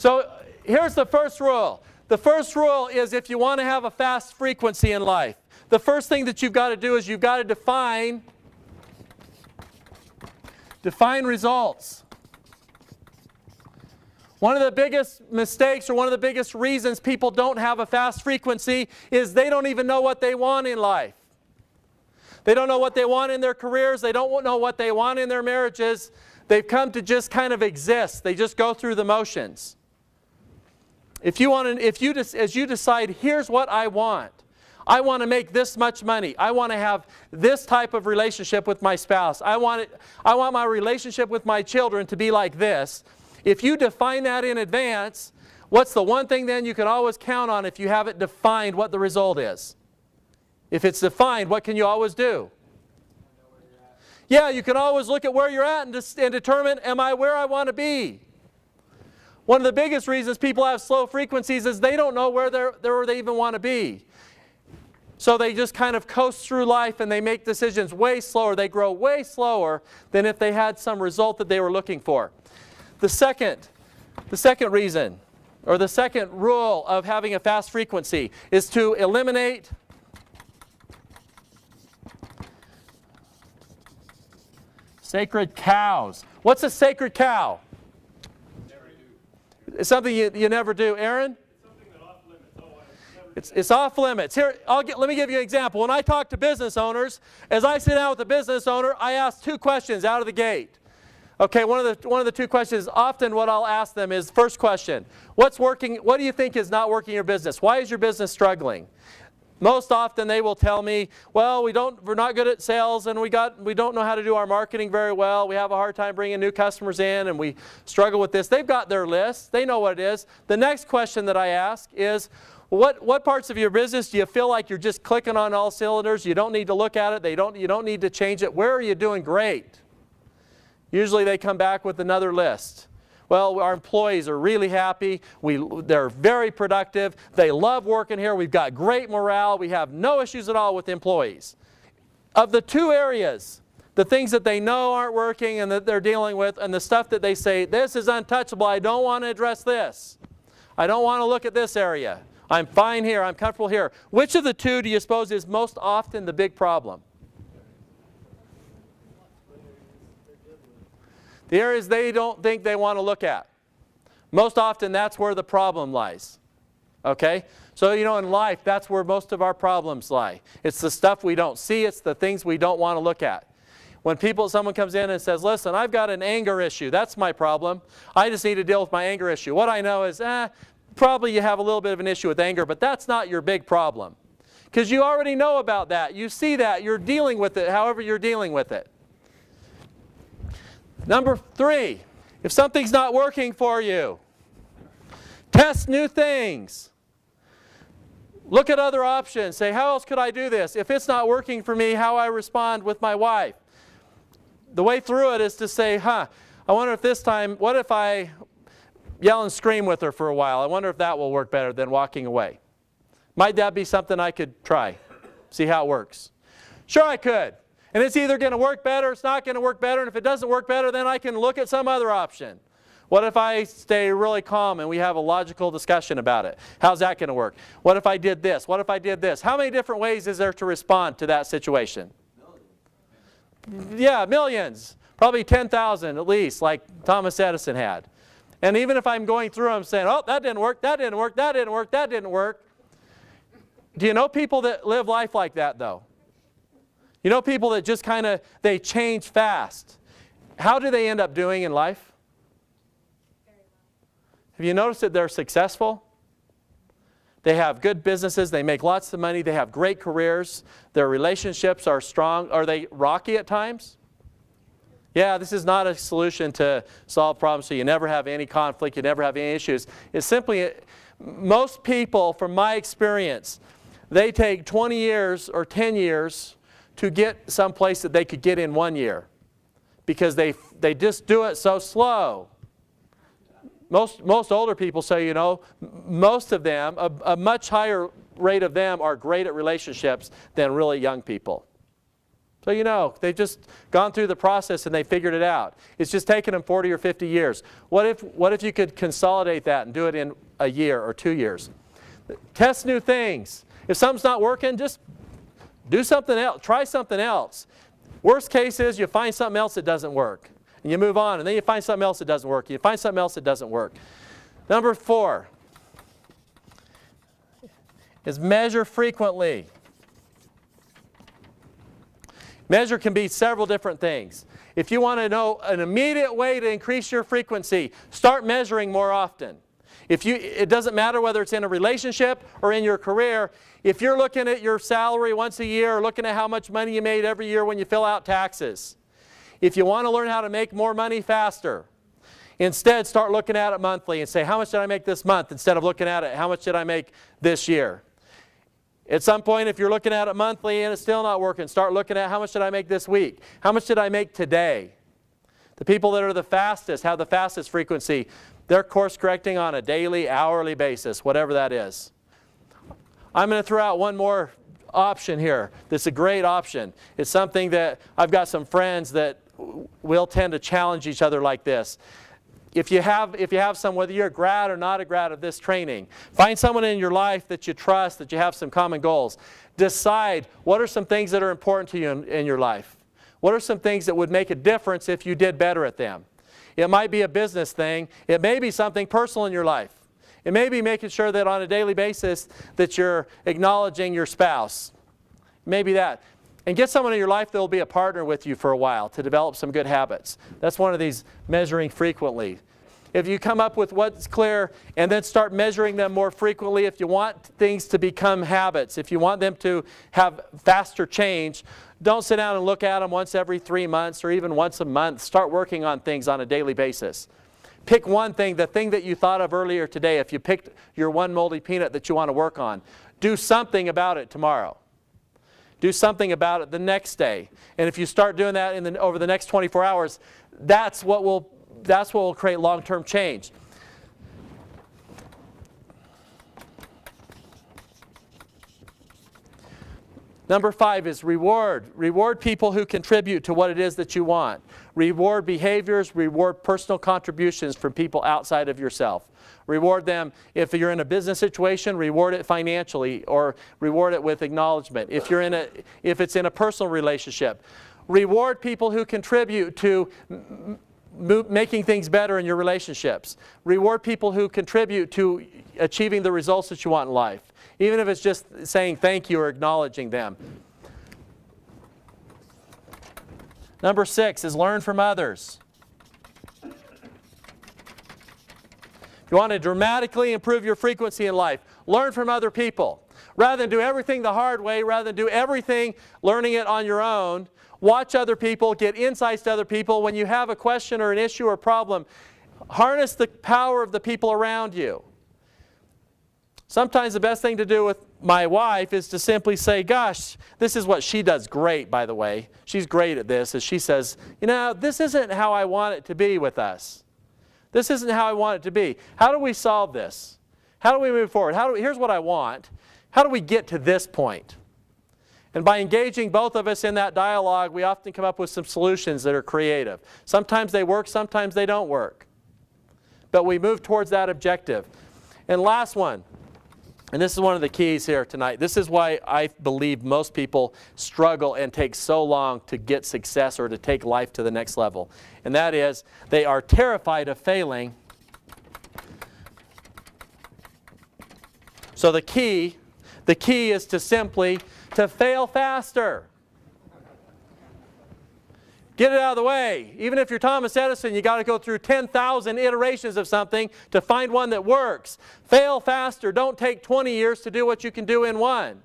So here's the first rule. The first rule is if you want to have a fast frequency in life, the first thing that you've got to do is you've got to define results. One of the biggest mistakes or one of the biggest reasons people don't have a fast frequency is they don't even know what they want in life. They don't know what they want in their careers. They don't know what they want in their marriages. They've come to just kind of exist. They just go through the motions. As you decide, here's what I want. I want to make this much money. I want to have this type of relationship with my spouse. I want my relationship with my children to be like this. If you define that in advance, what's the one thing then you can always count on if you haven't defined what the result is? If it's defined, what can you always do? Yeah, you can always look at where you're at and determine, am I where I want to be? One of the biggest reasons people have slow frequencies is they don't know where they even want to be. So they just kind of coast through life and they make decisions way slower. They grow way slower than if they had some result that they were looking for. The second reason, or the second rule of having a fast frequency is to eliminate sacred cows. What's a sacred cow? Never do. It's something you never do. Aaron? It's something that off limits. It's off limits. Here, let me give you an example. When I talk to business owners, as I sit down with a business owner, I ask two questions out of the gate. Okay, one of the two questions, often what I'll ask them is, first question, what's working? What do you think is not working in your business? Why is your business struggling? Most often they will tell me, well, we're not good at sales and we don't know how to do our marketing very well. We have a hard time bringing new customers in and we struggle with this. They've got their list. They know what it is. The next question that I ask is, what parts of your business do you feel like you're just clicking on all cylinders? You don't need to look at it. You don't need to change it. Where are you doing great? Usually they come back with another list. Well, our employees are really happy. They're very productive. They love working here. We've got great morale. We have no issues at all with employees. Of the two areas, the things that they know aren't working and that they're dealing with, and the stuff that they say, this is untouchable, I don't want to address this. I don't want to look at this area. I'm fine here. I'm comfortable here. Which of the two do you suppose is most often the big problem? The areas they don't think they want to look at. Most often that's where the problem lies. Okay? So in life, that's where most of our problems lie. It's the stuff we don't see. It's the things we don't want to look at. When someone comes in and says, listen, I've got an anger issue. That's my problem. I just need to deal with my anger issue. What I know is, probably you have a little bit of an issue with anger, but that's not your big problem. Because you already know about that. You see that. You're dealing with it however you're dealing with it. Number 3, if something's not working for you, test new things. Look at other options. Say, how else could I do this? If it's not working for me, how I respond with my wife. The way through it is to say, I wonder if this time, what if I yell and scream with her for a while? I wonder if that will work better than walking away. Might that be something I could try? See how it works. Sure, I could. And it's either going to work better, it's not going to work better, and if it doesn't work better, then I can look at some other option. What if I stay really calm and we have a logical discussion about it? How's that going to work? What if I did this? What if I did this? How many different ways is there to respond to that situation? Millions. Yeah, millions. Probably 10,000 at least, like Thomas Edison had. And even if I'm going through them saying, oh, that didn't work, that didn't work, that didn't work, that didn't work. Do you know people that live life like that, though? You know people that just they change fast. How do they end up doing in life? Have you noticed that they're successful? They have good businesses. They make lots of money. They have great careers. Their relationships are strong. Are they rocky at times? Yeah, this is not a solution to solve problems so you never have any conflict, you never have any issues. It's simply, most people, from my experience, they take 20 years or 10 years to get someplace that they could get in 1 year because they just do it so slow. Most older people say, most of them, a much higher rate of them are great at relationships than really young people. So you know, they've just gone through the process and they figured it out. It's just taken them 40 or 50 years. What if you could consolidate that and do it in a year or 2 years? Test new things. If something's not working, just do something else. Try something else. Worst case is you find something else that doesn't work. And you move on, and then you find something else that doesn't work. You find something else that doesn't work. Number 4 is measure frequently. Measure can be several different things. If you want to know an immediate way to increase your frequency, start measuring more often. It doesn't matter whether it's in a relationship or in your career. If you're looking at your salary once a year or looking at how much money you made every year when you fill out taxes, if you want to learn how to make more money faster, instead start looking at it monthly and say, how much did I make this month? Instead of looking at it, how much did I make this year? At some point, if you're looking at it monthly and it's still not working, start looking at how much did I make this week? How much did I make today? The people that are the fastest, have the fastest frequency, they're course correcting on a daily, hourly basis, whatever that is. I'm going to throw out one more option here. This is a great option. It's something that I've got some friends that will tend to challenge each other like this. If you have some, whether you're a grad or not a grad of this training, find someone in your life that you trust, that you have some common goals. Decide what are some things that are important to you in your life. What are some things that would make a difference if you did better at them? It might be a business thing. It may be something personal in your life. It may be making sure that on a daily basis that you're acknowledging your spouse. Maybe that. And get someone in your life that will be a partner with you for a while to develop some good habits. That's one of these measuring frequently. If you come up with what's clear and then start measuring them more frequently, if you want things to become habits, if you want them to have faster change, don't sit down and look at them once every 3 months or even once a month. Start working on things on a daily basis. Pick one thing, the thing that you thought of earlier today. If you picked your one moldy peanut that you want to work on, do something about it tomorrow. Do something about it the next day. And if you start doing that over the next 24 hours, that's what will create long-term change. Number 5 is reward. Reward people who contribute to what it is that you want. Reward behaviors, reward personal contributions from people outside of yourself. Reward them. If you're in a business situation, reward it financially or reward it with acknowledgement. If it's in a personal relationship, reward people who contribute to making things better in your relationships. Reward people who contribute to achieving the results that you want in life, even if it's just saying thank you or acknowledging them. Number 6 is learn from others. If you want to dramatically improve your frequency in life, learn from other people. Rather than do everything the hard way, rather than do everything learning it on your own, watch other people, get insights to other people. When you have a question or an issue or problem, harness the power of the people around you. Sometimes the best thing to do with my wife is to simply say, gosh, this is what she does great, by the way. She's great at this, as she says, you know, this isn't how I want it to be with us. This isn't how I want it to be. How do we solve this? How do we move forward? Here's what I want. How do we get to this point? And by engaging both of us in that dialogue, we often come up with some solutions that are creative. Sometimes they work, sometimes they don't work. But we move towards that objective. And last one, and this is one of the keys here tonight. This is why I believe most people struggle and take so long to get success or to take life to the next level. And that is, they are terrified of failing. So the key is to simply to fail faster. Get it out of the way. Even if you're Thomas Edison, you got to go through 10,000 iterations of something to find one that works. Fail faster. Don't take 20 years to do what you can do in one.